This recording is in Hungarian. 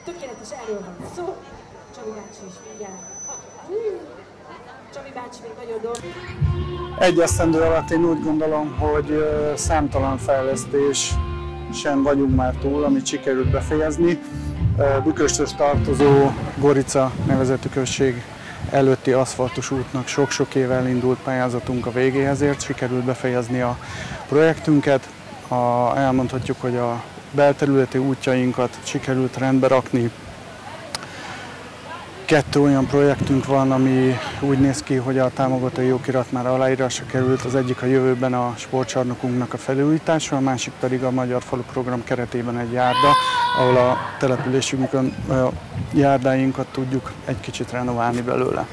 Tökéletes, erről van szó. Csabi bácsi is mindjárt. Csabi bácsi még nagyon dolgozik. Egy esztendő alatt én úgy gondolom, hogy számtalan fejlesztésen vagyunk már túl, amit sikerült befejezni. Büköshöz tartozó Gorica nevezetű község előtti aszfaltos útnak sok-sok éve elindult pályázatunk a végéhez ért, sikerült befejezni a projektünket. Elmondhatjuk, hogy a belterületi útjainkat sikerült rendbe rakni. 2 olyan projektünk van, ami úgy néz ki, hogy a támogatói okirat már aláírásra került. Az egyik a jövőben a sportcsarnokunknak a felújítása, a másik pedig a Magyar Falu Program keretében egy járda, ahol a településünkön a járdáinkat tudjuk egy kicsit renoválni belőle.